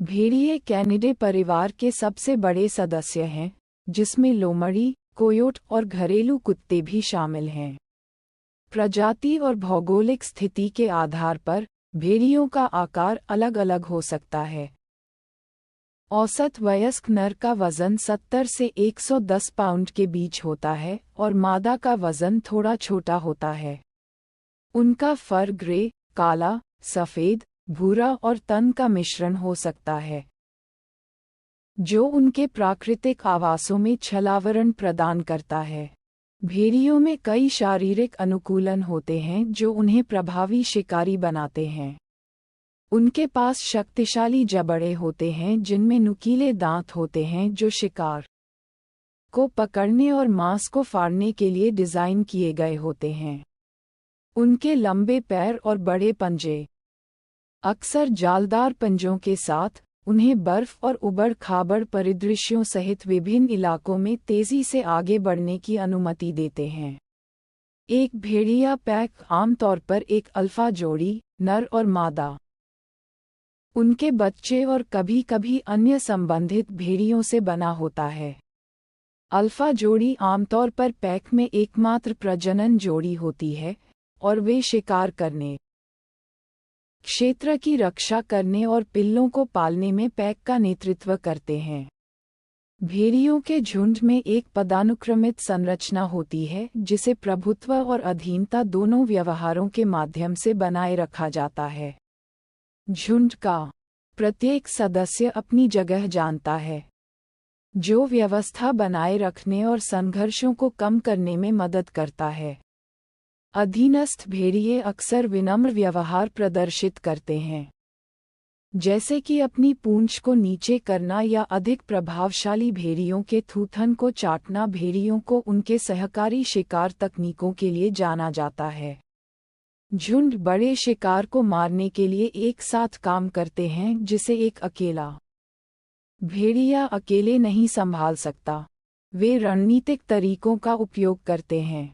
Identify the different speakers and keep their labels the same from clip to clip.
Speaker 1: भेड़िए कैनिडे परिवार के सबसे बड़े सदस्य हैं, जिसमें लोमड़ी, कोयोट और घरेलू कुत्ते भी शामिल हैं। प्रजाति और भौगोलिक स्थिति के आधार पर भेड़ियों का आकार अलग-अलग हो सकता है। औसत वयस्क नर का वजन 70 से 110 पाउंड के बीच होता है और मादा का वजन थोड़ा छोटा होता है। उनका फर ग्रे, काला, सफ़ेद, भूरा और तन का मिश्रण हो सकता है, जो उनके प्राकृतिक आवासों में छलावरण प्रदान करता है। भेड़ियों में कई शारीरिक अनुकूलन होते हैं जो उन्हें प्रभावी शिकारी बनाते हैं। उनके पास शक्तिशाली जबड़े होते हैं जिनमें नुकीले दांत होते हैं जो शिकार को पकड़ने और मांस को फाड़ने के लिए डिज़ाइन किए गए होते हैं। उनके लंबे पैर और बड़े पंजे, अक्सर जालदार पंजों के साथ, उन्हें बर्फ और उबड़-खाबड़ परिदृश्यों सहित विभिन्न इलाकों में तेज़ी से आगे बढ़ने की अनुमति देते हैं। एक भेड़िया पैक आमतौर पर एक अल्फा जोड़ी, नर और मादा, उनके बच्चे और कभी-कभी अन्य संबंधित भेड़ियों से बना होता है। अल्फा जोड़ी आमतौर पर पैक में एकमात्र प्रजनन जोड़ी होती है और वे शिकार करने, क्षेत्र की रक्षा करने और पिल्लों को पालने में पैक का नेतृत्व करते हैं। भेड़ियों के झुंड में एक पदानुक्रमित संरचना होती है जिसे प्रभुत्व और अधीनता दोनों व्यवहारों के माध्यम से बनाए रखा जाता है। झुंड का प्रत्येक सदस्य अपनी जगह जानता है, जो व्यवस्था बनाए रखने और संघर्षों को कम करने में मदद करता है। अधीनस्थ भेड़िए अक्सर विनम्र व्यवहार प्रदर्शित करते हैं, जैसे कि अपनी पूंछ को नीचे करना या अधिक प्रभावशाली भेड़ियों के थूथन को चाटना। भेड़ियों को उनके सहकारी शिकार तकनीकों के लिए जाना जाता है। झुंड बड़े शिकार को मारने के लिए एक साथ काम करते हैं जिसे एक अकेला भेड़िया अकेले नहीं संभाल सकता। वे रणनीतिक तरीकों का उपयोग करते हैं,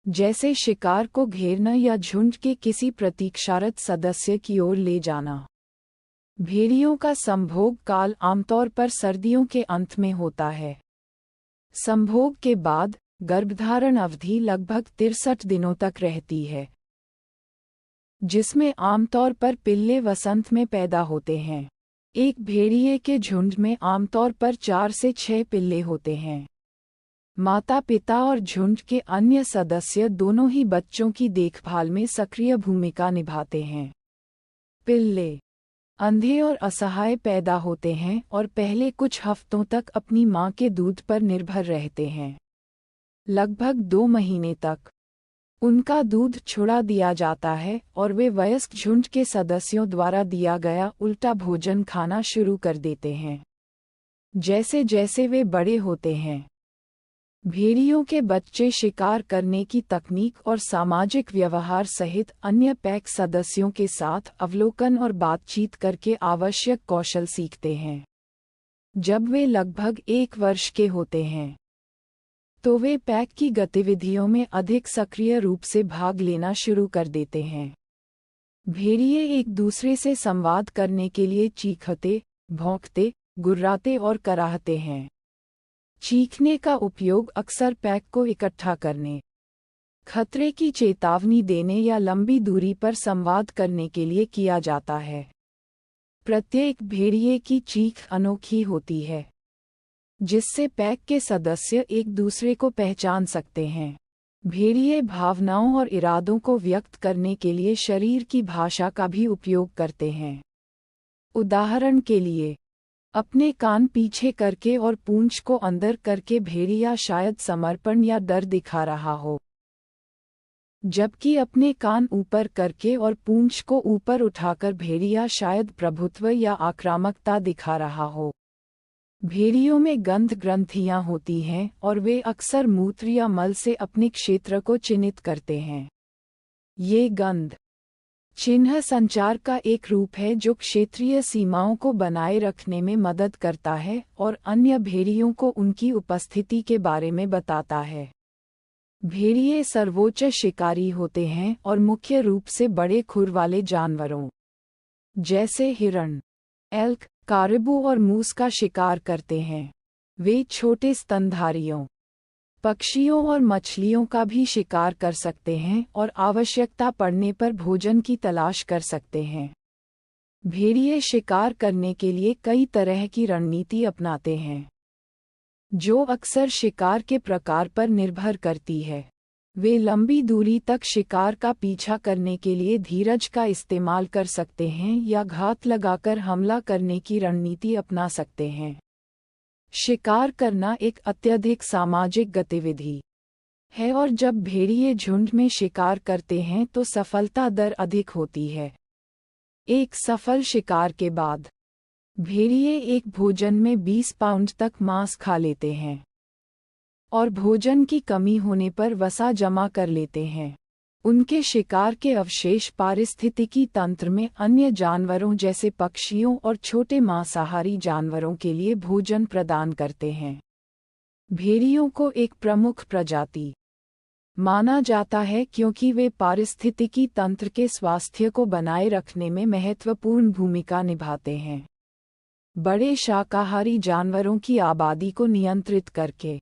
Speaker 1: जैसे शिकार को घेरना या झुंड के किसी प्रतीक्षारत सदस्य की ओर ले जाना। भेड़ियों का संभोग काल आमतौर पर सर्दियों के अंत में होता है। संभोग के बाद गर्भधारण अवधि लगभग 63 दिनों तक रहती है, जिसमें आमतौर पर पिल्ले वसंत में पैदा होते हैं। एक भेड़िए के झुंड में आमतौर पर 4 से 6 पिल्ले होते हैं। माता पिता और झुंड के अन्य सदस्य दोनों ही बच्चों की देखभाल में सक्रिय भूमिका निभाते हैं। पिल्ले अंधे और असहाय पैदा होते हैं और पहले कुछ हफ्तों तक अपनी मां के दूध पर निर्भर रहते हैं। लगभग 2 महीने तक उनका दूध छुड़ा दिया जाता है और वे वयस्क झुंड के सदस्यों द्वारा दिया गया उल्टा भोजन खाना शुरू कर देते हैं। जैसे जैसे वे बड़े होते हैं, भेड़ियों के बच्चे शिकार करने की तकनीक और सामाजिक व्यवहार सहित अन्य पैक सदस्यों के साथ अवलोकन और बातचीत करके आवश्यक कौशल सीखते हैं। जब वे लगभग 1 वर्ष के होते हैं, तो वे पैक की गतिविधियों में अधिक सक्रिय रूप से भाग लेना शुरू कर देते हैं। भेड़िए एक दूसरे से संवाद करने के लिए चीखते, भौंकते, गुर्राते और कराहते हैं। चीखने का उपयोग अक्सर पैक को इकट्ठा करने, खतरे की चेतावनी देने या लंबी दूरी पर संवाद करने के लिए किया जाता है। प्रत्येक भेड़िए की चीख अनोखी होती है, जिससे पैक के सदस्य एक दूसरे को पहचान सकते हैं। भेड़िए भावनाओं और इरादों को व्यक्त करने के लिए शरीर की भाषा का भी उपयोग करते हैं। उदाहरण के लिए, अपने कान पीछे करके और पूंछ को अंदर करके भेड़िया शायद समर्पण या डर दिखा रहा हो, जबकि अपने कान ऊपर करके और पूंछ को ऊपर उठाकर भेड़िया शायद प्रभुत्व या आक्रामकता दिखा रहा हो। भेड़ियों में गंध ग्रंथियां होती हैं और वे अक्सर मूत्र या मल से अपने क्षेत्र को चिन्हित करते हैं। ये गंध चिन्ह संचार का एक रूप है जो क्षेत्रीय सीमाओं को बनाए रखने में मदद करता है और अन्य भेड़ियों को उनकी उपस्थिति के बारे में बताता है। भेड़िए सर्वोच्च शिकारी होते हैं और मुख्य रूप से बड़े खुर वाले जानवरों, जैसे हिरण, एल्क, कारिबू और मूस का शिकार करते हैं। वे छोटे स्तनधारियों, पक्षियों और मछलियों का भी शिकार कर सकते हैं और आवश्यकता पड़ने पर भोजन की तलाश कर सकते हैं। भेड़िए शिकार करने के लिए कई तरह की रणनीति अपनाते हैं, जो अक्सर शिकार के प्रकार पर निर्भर करती है। वे लंबी दूरी तक शिकार का पीछा करने के लिए धीरज का इस्तेमाल कर सकते हैं या घात लगाकर हमला करने की रणनीति अपना सकते हैं। शिकार करना एक अत्यधिक सामाजिक गतिविधि है और जब भेड़िए झुंड में शिकार करते हैं तो सफलता दर अधिक होती है। एक सफल शिकार के बाद भेड़िए एक भोजन में 20 पाउंड तक मांस खा लेते हैं और भोजन की कमी होने पर वसा जमा कर लेते हैं। उनके शिकार के अवशेष पारिस्थितिकी तंत्र में अन्य जानवरों जैसे पक्षियों और छोटे मांसाहारी जानवरों के लिए भोजन प्रदान करते हैं। भेड़ियों को एक प्रमुख प्रजाति माना जाता है क्योंकि वे पारिस्थितिकी तंत्र के स्वास्थ्य को बनाए रखने में महत्वपूर्ण भूमिका निभाते हैं। बड़े शाकाहारी जानवरों की आबादी को नियंत्रित करके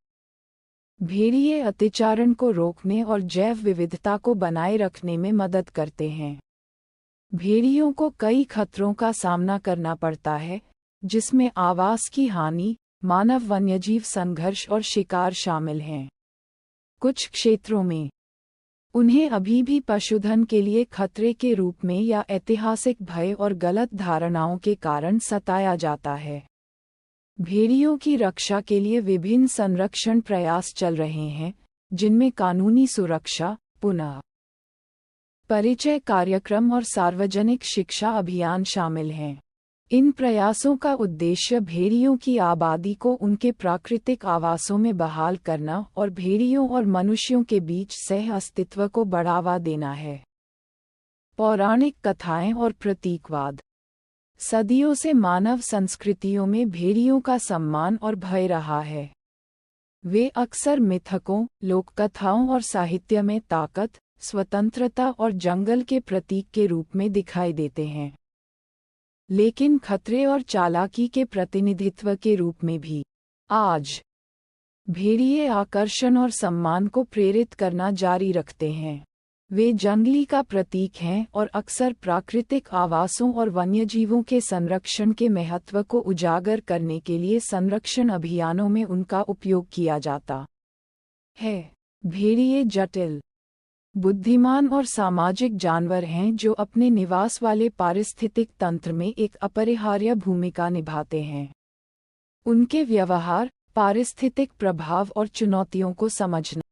Speaker 1: भेड़िए अतिचारण को रोकने और जैव विविधता को बनाए रखने में मदद करते हैं। भेड़ियों को कई खतरों का सामना करना पड़ता है, जिसमें आवास की हानि, मानव वन्यजीव संघर्ष और शिकार शामिल हैं। कुछ क्षेत्रों में उन्हें अभी भी पशुधन के लिए खतरे के रूप में या ऐतिहासिक भय और गलत धारणाओं के कारण सताया जाता है। भेड़ियों की रक्षा के लिए विभिन्न संरक्षण प्रयास चल रहे हैं, जिनमें कानूनी सुरक्षा, पुनः परिचय कार्यक्रम और सार्वजनिक शिक्षा अभियान शामिल हैं। इन प्रयासों का उद्देश्य भेड़ियों की आबादी को उनके प्राकृतिक आवासों में बहाल करना और भेड़ियों और मनुष्यों के बीच सह अस्तित्व को बढ़ावा देना है। पौराणिक कथाएं और प्रतीकवाद। सदियों से मानव संस्कृतियों में भेड़ियों का सम्मान और भय रहा है। वे अक्सर मिथकों, लोककथाओं और साहित्य में ताकत, स्वतंत्रता और जंगल के प्रतीक के रूप में दिखाई देते हैं, लेकिन खतरे और चालाकी के प्रतिनिधित्व के रूप में भी। आज भेड़िए आकर्षण और सम्मान को प्रेरित करना जारी रखते हैं। वे जंगली का प्रतीक हैं और अक्सर प्राकृतिक आवासों और वन्यजीवों के संरक्षण के महत्व को उजागर करने के लिए संरक्षण अभियानों में उनका उपयोग किया जाता है। भेड़िए जटिल, बुद्धिमान और सामाजिक जानवर हैं जो अपने निवास वाले पारिस्थितिक तंत्र में एक अपरिहार्य भूमिका निभाते हैं। उनके व्यवहार, पारिस्थितिक प्रभाव और चुनौतियों को समझना